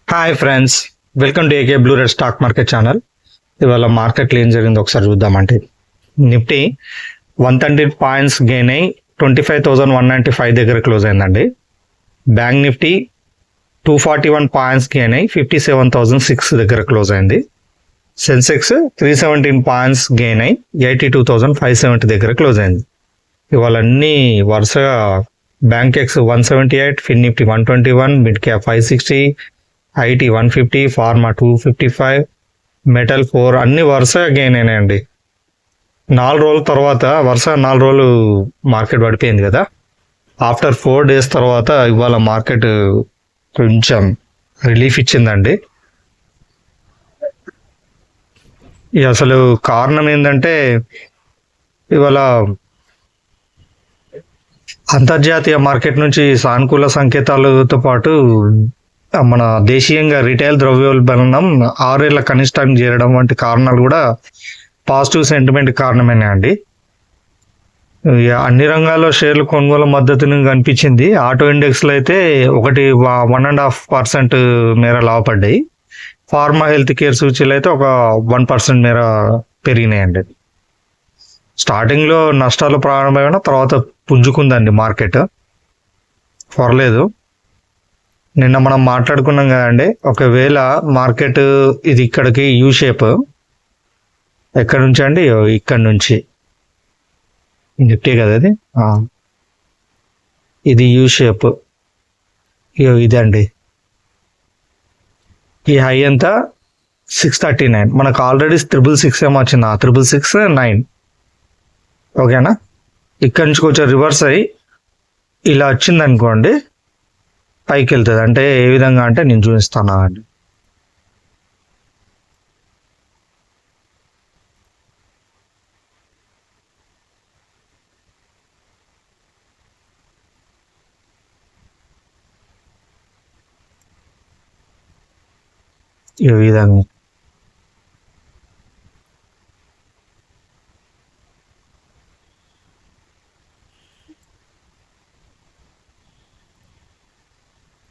Hi friends, welcome to AK blue red stock market channel. ఇవాళ మార్కెట్లో ఏం జరిగిందో ఒకసారి చూద్దామంటే, నిఫ్టీ 130 పాయింట్స్ గెయిన్ అయ్యి 25,195 దగ్గర క్లోజ్ అయిందండి. బ్యాంక్ నిఫ్టీ 241 పాయింట్స్ గెయిన్ అయ్యి 57,006 దగ్గర క్లోజ్ అయింది. సెన్సెక్స్ 317 పాయింట్స్ గెయిన్ అయ్యి 82,570 దగ్గర క్లోజ్ అయింది. ఇవాళ అన్ని వరుసగా bankex 178, fin nifty 121, mid cap 560, IT 150, pharma 255, metal 4 అన్ని వరుసగా గెయిన్ అయినాయండి. 4 రోజుల తర్వాత వరుసగా 4 రోజులు మార్కెట్ పడిపోయింది కదా. ఆఫ్టర్ 4 days తర్వాత ఇవాళ మార్కెట్ కొంచెం రిలీఫ్ ఇచ్చిందండి. అసలు కారణం ఏంటంటే, ఇవాళ అంతర్జాతీయ మార్కెట్ నుంచి సానుకూల సంకేతాలతో పాటు మన దేశీయంగా రిటైల్ ద్రవ్యోల్బణం 6 ఏళ్ల కనిష్టానికి చేరడం వంటి కారణాలు కూడా పాజిటివ్ సెంటిమెంట్ కారణమేనా అండి. అన్ని రంగాల్లో షేర్లు కొనుగోలు మద్దతును కనిపించింది. ఆటో ఇండెక్స్లో అయితే 1.5% మేర లాభపడ్డాయి. ఫార్మా హెల్త్ కేర్ సూచీలు అయితే ఒక 1% మేర పెరిగినాయండి. స్టార్టింగ్లో నష్టాలు ప్రారంభమైన తర్వాత పుంజుకుందండి మార్కెట్, పర్లేదు. నిన్న మనం మాట్లాడుకున్నాం కదండి, ఒకవేళ మార్కెట్ ఇది ఇక్కడికి యూ షేప్, ఎక్కడి నుంచి అండి, ఇక్కడ నుంచి నిఫ్టీ కదా ఇది, ఇది యూ షేప్, ఇదండి. ఈ హై అంతా 639, మనకు ఆల్రెడీ 666 ఏమో వచ్చింది, 666.9. ఓకేనా. ఇక్కడి నుంచి కొంచెం రివర్స్ అయ్యి ఇలా వచ్చింది అనుకోండి, పైకి వెళ్తుంది. అంటే ఏ విధంగా అంటే నేను చూపిస్తాను అండి. ఈ విధంగా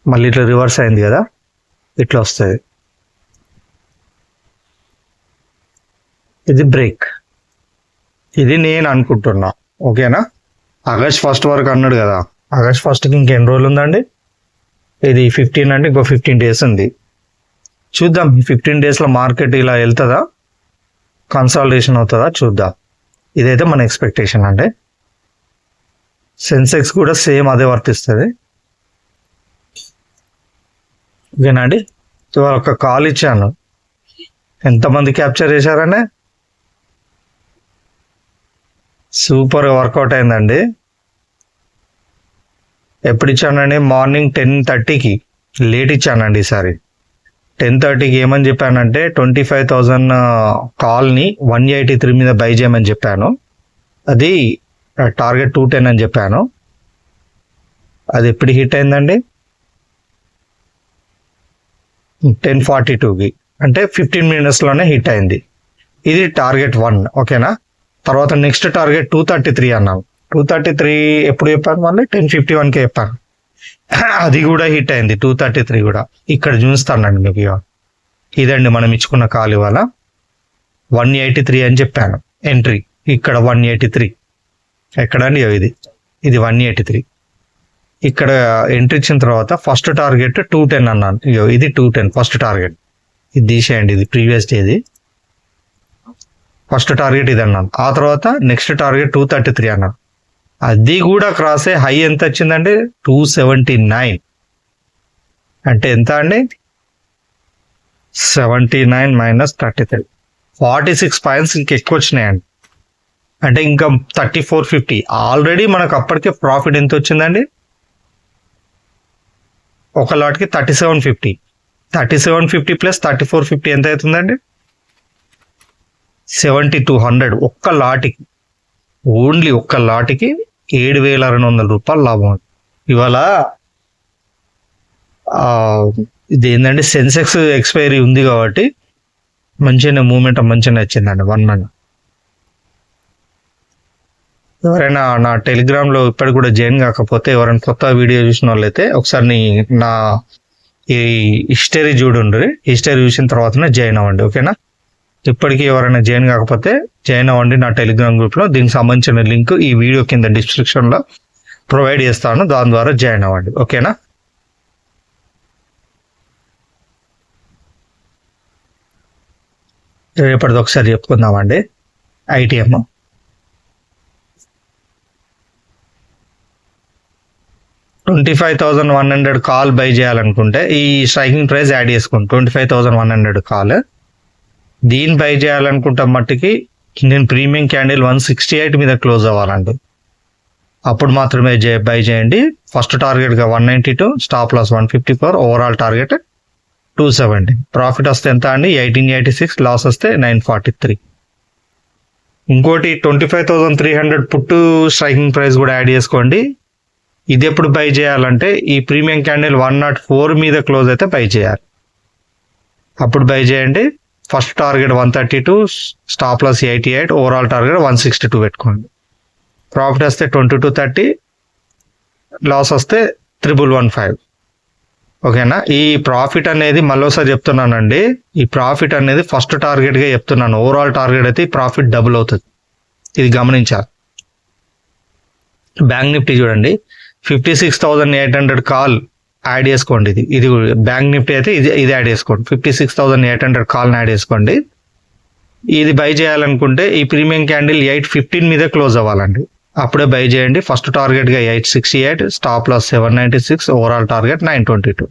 మళ్ళీ ఇట్లా రివర్స్ అయింది కదా, ఇట్లా వస్తుంది. ఇది బ్రేక్, ఇది నేను అనుకుంటున్నా. ఓకేనా. ఆగస్ట్ 1 వరకు అన్నాడు కదా, ఆగస్ట్ 1కి ఇంకెన్ని రోజులు ఉందండి, ఇది 15 అంటే ఇంకో 15 days ఉంది. చూద్దాం ఈ 15 daysలో మార్కెట్ ఇలా వెళ్తుందా, కన్సాలిడేషన్ అవుతుందా చూద్దాం. ఇదైతే మన ఎక్స్పెక్టేషన్ అండి. సెన్సెక్స్ కూడా సేమ్ అదే వర్తిస్తుంది. ఓకేనండి. ఇవాళ ఒక కాల్ ఇచ్చాను, ఎంతమంది క్యాప్చర్ చేశారండి, సూపర్ వర్కౌట్ అయిందండి. ఎప్పుడు ఇచ్చానండి, మార్నింగ్ 10:30కి, లేట్ ఇచ్చానండి ఈసారి. 10:30కి ఏమని చెప్పానంటే 25,000 కాల్ని 183 మీద బై చేయమని చెప్పాను. అది టార్గెట్ 210 అని చెప్పాను. అది ఎప్పుడు హిట్ అయిందండి, 10:42కి, అంటే 15 minutesలోనే హిట్ అయింది. ఇది టార్గెట్ 1. ఓకేనా. తర్వాత నెక్స్ట్ టార్గెట్ 233 అన్నాను. 233 ఎప్పుడు చెప్పాను, మళ్ళీ 10:51కి చెప్పాను. అది కూడా హిట్ అయింది, 233 కూడా. ఇక్కడ చూస్తానండి మీకు, ఇదండి మనం ఇచ్చుకున్న కాల్ ఇవాళ 183 అని చెప్పాను ఎంట్రీ. ఇక్కడ 183 ఎక్కడండి, ఇది 183. ఇక్కడ ఎంట్రీ ఇచ్చిన తర్వాత ఫస్ట్ టార్గెట్ 210 అన్నాను. ఇది 210 ఫస్ట్ టార్గెట్. ఇది తీసేయండి, ఇది ప్రీవియస్ డేది ఫస్ట్ టార్గెట్ ఇది అన్నాను. ఆ తర్వాత నెక్స్ట్ టార్గెట్ 233 అన్నాను. అది కూడా క్రాస్ అయ్యి హై ఎంత వచ్చిందండి, 279. అంటే ఎంత అండి, 79 - 33, 46 పాయింట్స్ ఇంకెక్కువ వచ్చినాయండి. అంటే ఇంకా 3450. ఆల్రెడీ మనకు అప్పటికే ప్రాఫిట్ ఎంత వచ్చిందండి, ఒక లాట్కి 3750. 3750 + 3450 ఎంత అవుతుందండి, 7200. ఒక్క లాట్కి, ఓన్లీ ఒక్క లాట్కి 7,200 రూపాయలు లాభం. ఇవాళ ఇది ఏంటంటే సెన్సెక్స్ ఎక్స్పైరీ ఉంది కాబట్టి మంచిగా మూమెంట్ మంచిగా వచ్చిందండి 1 month. ఎవరైనా నా టెలిగ్రామ్లో ఇప్పటికి కూడా జాయిన్ కాకపోతే, ఎవరైనా కొత్త వీడియో చూసిన వాళ్ళైతే ఒకసారి నా ఈ హిస్టరీ చూడండి, హిస్టరీ చూసిన తర్వాతనే జాయిన్ అవ్వండి. ఓకేనా? ఇప్పటికీ ఎవరైనా జాయిన్ కాకపోతే జాయిన్ అవ్వండి నా టెలిగ్రామ్ గ్రూప్లో. దీనికి సంబంధించిన లింక్ ఈ వీడియో కింద డిస్క్రిప్షన్లో ప్రొవైడ్ చేస్తాను, దాని ద్వారా జాయిన్ అవ్వండి. ఓకేనా? రేపటిది ఒకసారి చెప్పుకుందామండి. ఐటీఎం 25,100 కాల్ బై చేయాలనుకుంటే ఈ స్ట్రైకింగ్ ప్రైస్ యాడ్ చేసుకోండి. 25,100 కాల్ దీన్ని బై చేయాలనుకుంటే మట్టుకి నేను ప్రీమియం క్యాండిల్ 168 మీద క్లోజ్ అవ్వాలండి. అప్పుడు మాత్రమే బై చేయండి. ఫస్ట్ టార్గెట్గా 192, stop loss 154, overall target 270. Profit వస్తే ఎంత అండి? 1886, లాస్ వస్తే 943. ఇంకోటి 25,300 పుట్టు స్ట్రైకింగ్ ప్రైస్ కూడా యాడ్ చేసుకోండి. ఇది ఎప్పుడు బై చేయాలంటే ఈ ప్రీమియం క్యాండిల్ 104 మీద క్లోజ్ అయితే బై చేయాలి. అప్పుడు బై చేయండి. First target 132, stop loss 88, overall target 162 పెట్టుకోండి. ప్రాఫిట్ వస్తే 2230, లాస్ వస్తే 1115. ఓకేనా? ఈ ప్రాఫిట్ అనేది మళ్ళీసారి చెప్తున్నానండి, ఈ ప్రాఫిట్ అనేది ఫస్ట్ టార్గెట్గా చెప్తున్నాను. ఓవరాల్ టార్గెట్ అయితే ఈ ప్రాఫిట్ డబుల్ అవుతుంది, ఇది గమనించాలి. బ్యాంక్ నిఫ్టీ చూడండి, 56,800 కాల్ యాడ్ చేసుకోండి. ఇది బ్యాంక్ నిఫ్టీ అయితే ఇది యాడ్ చేసుకోండి. 56,800 కాల్ని యాడ్ చేసుకోండి. ఇది బై చేయాలనుకుంటే ఈ ప్రీమియం క్యాండిల్ 815 మీద క్లోజ్ అవ్వాలండి. అప్పుడే బై చేయండి. ఫస్ట్ టార్గెట్గా 868, stop loss 796, overall target 922.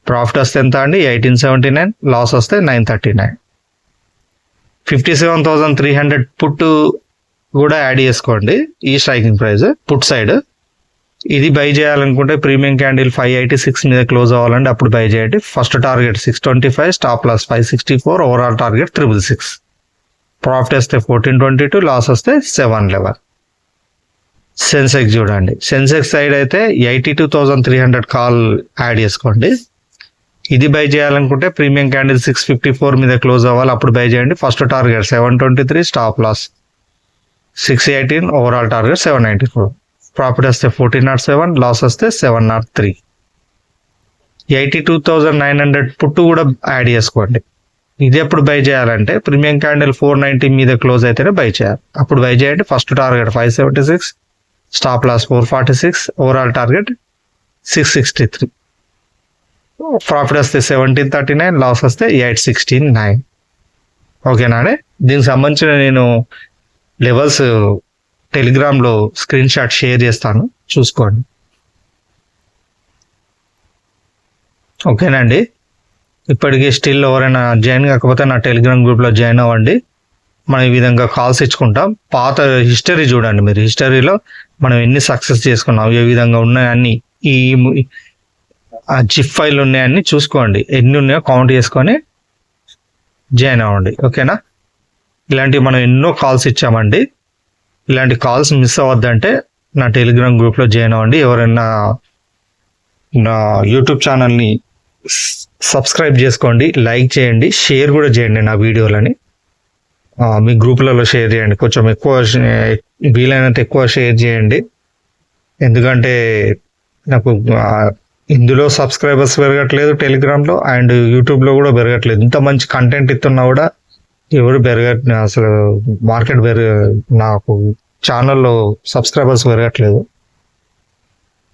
Profit వస్తే ఎంత అండి? 1879, లాస్ వస్తే 939. 57,300 పుట్టు కూడా యాడ్ చేసుకోండి. ఈ స్ట్రైకింగ్ ప్రైస్ పుట్ సైడ్ ఇది బై చేయాలనుకుంటే ప్రీమియం క్యాండిల్ 586 మీద క్లోజ్ అవ్వాలండి. అప్పుడు బై చేయండి. First target 625, stop loss 564, overall target 666. Profit వస్తే 1422, లాస్ వస్తే 711. సెన్సెక్స్ చూడండి, సెన్సెక్స్ సైడ్ అయితే 82,300 కాల్ యాడ్ చేసుకోండి. ఇది బై చేయాలనుకుంటే ప్రీమియం క్యాండిల్ 654 మీద క్లోజ్ అవ్వాలి. అప్పుడు బై చేయండి. First target 723, stop loss 618, overall target 794. Profit వస్తే 1407, లాస్ వస్తే 703. 82,900 పుట్టు కూడా యాడ్ చేసుకోండి. ఇది ఎప్పుడు బై చేయాలంటే ప్రీమియం క్యాండిల్ 490 మీద క్లోజ్ అయితేనే బై చేయాలి. అప్పుడు బై చేయండి. First target 576, stop loss 446, overall target 663. Profit వస్తే 1739, లాస్ వస్తే 869. ఓకేనా అండి? దీనికి సంబంధించిన నేను లెవెల్స్ టెలిగ్రామ్లో స్క్రీన్ షాట్ షేర్ చేస్తాను, చూసుకోండి. ఓకేనండి? ఇప్పటికీ స్టిల్ ఎవరైనా జాయిన్ కాకపోతే నా టెలిగ్రామ్ గ్రూప్లో జాయిన్ అవ్వండి. మనం ఈ విధంగా కాల్స్ ఇచ్చుకుంటాం. పాత హిస్టరీ చూడండి మీరు. హిస్టరీలో మనం ఎన్ని సక్సెస్ చేసుకున్నాం, ఏ విధంగా ఉన్నాయన్నీ, ఈ జిప్ ఫైల్ ఉన్నాయన్నీ చూసుకోండి. ఎన్ని ఉన్నాయో కౌంట్ చేసుకొని జాయిన్ అవ్వండి. ఓకేనా? ఇలాంటివి మనం ఎన్నో కాల్స్ ఇచ్చామండి. ఇలాంటి కాల్స్ మిస్ అవ్వద్దంటే నా టెలిగ్రామ్ గ్రూప్లో జాయిన్ అవ్వండి. ఎవరైనా నా యూట్యూబ్ ఛానల్ని సబ్స్క్రైబ్ చేసుకోండి, లైక్ చేయండి, షేర్ కూడా చేయండి నా వీడియోలని. మీ గ్రూపులలో షేర్ చేయండి. కొంచెం ఎక్కువ, వీలైనంత ఎక్కువ షేర్ చేయండి. ఎందుకంటే నాకు ఇందులో సబ్స్క్రైబర్స్ పెరగట్లేదు టెలిగ్రామ్లో, అండ్ యూట్యూబ్లో కూడా పెరగట్లేదు. ఇంత మంచి కంటెంట్ ఇస్తున్నా కూడా ఎవరు అసలు మార్కెట్ నాకు ఛానల్లో సబ్స్క్రైబర్స్ పెరగట్లేదు.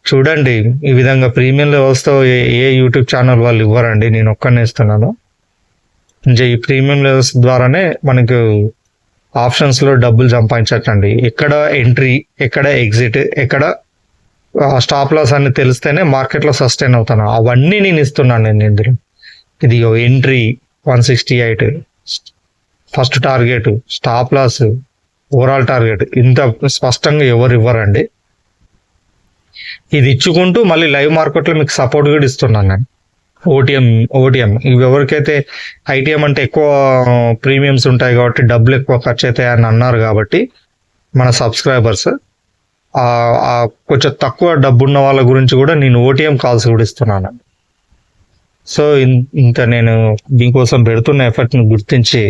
చూడండి, ఈ విధంగా ప్రీమియం లెవెల్స్తో ఏ యూట్యూబ్ ఛానల్ వాళ్ళు ఇవ్వరండి, నేను ఒక్కనే ఇస్తున్నాను. ఈ ప్రీమియం లెవెల్స్ ద్వారానే మనకు ఆప్షన్స్లో డబ్బులు సంపాదించండి. ఎక్కడ ఎంట్రీ, ఎక్కడ ఎగ్జిట్, ఎక్కడ స్టాప్ లాస్ అని తెలిస్తేనే మార్కెట్లో సస్టైన్ అవుతాను. అవన్నీ నేను ఇస్తున్నాను. నేను ఇందులో ఇది entry 168, first target, stop loss, overall target ఇంత స్పష్టంగా ఎవరు ఇవ్వరండి. ఇది ఇచ్చుకుంటూ మళ్ళీ లైవ్ మార్కెట్లో మీకు సపోర్ట్ కూడా ఇస్తున్నాను నేను. ఓటీఎం ఇవి ఎవరికైతే ఐటీఎం అంటే ఎక్కువ ప్రీమియమ్స్ ఉంటాయి కాబట్టి డబ్బులు ఎక్కువ ఖర్చు అవుతాయి అని అన్నారు కాబట్టి మన సబ్స్క్రైబర్స్, కొంచెం తక్కువ డబ్బు ఉన్న వాళ్ళ గురించి కూడా నేను ఓటీఎం కాల్స్ కూడా ఇస్తున్నాను. సో ఇంత నేను దీనికోసం పెడుతున్న ఎఫర్ట్ని గుర్తించి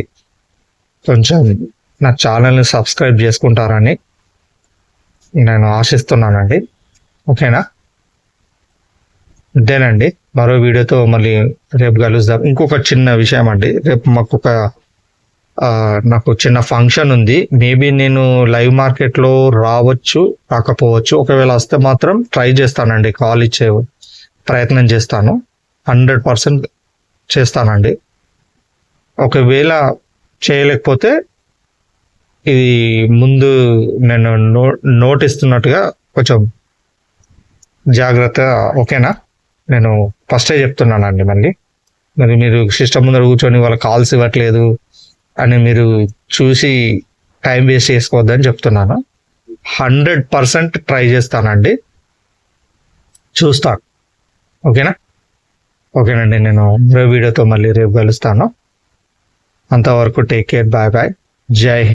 కొంచెం నా ఛానల్ని సబ్స్క్రైబ్ చేసుకుంటారని నేను ఆశిస్తున్నానండి. ఓకేనా? అంతేనండి. మరో వీడియోతో మళ్ళీ రేపు కలుద్దాం. ఇంకొక చిన్న విషయం అండి, రేపు నాకు చిన్న ఫంక్షన్ ఉంది. మేబీ నేను లైవ్ మార్కెట్లో రావచ్చు రాకపోవచ్చు. ఒకవేళ వస్తే మాత్రం ట్రై చేస్తానండి, కాల్ ఇచ్చే ప్రయత్నం చేస్తాను. 100% చేస్తానండి. ఒకవేళ చేయలేకపోతే ఇది ముందు నేను నోట్ ఇస్తున్నట్టుగా కొంచెం జాగ్రత్త, ఓకేనా? నేను ఫస్టే చెప్తున్నానండి. మరి మీరు సిస్టమ్ ముందర కూర్చొని వాళ్ళ కాల్స్ ఇవ్వట్లేదు అని మీరు చూసి టైం వేస్ట్ చేసుకోవద్దని చెప్తున్నాను. 100% ట్రై చేస్తానండి, చూస్తాను. ఓకేనండి. నేను వీడియోతో మళ్ళీ రేపు కలుస్తాను. అంతవరకు టేక్ కేర్, బాయ్ బాయ్, జై హింద్.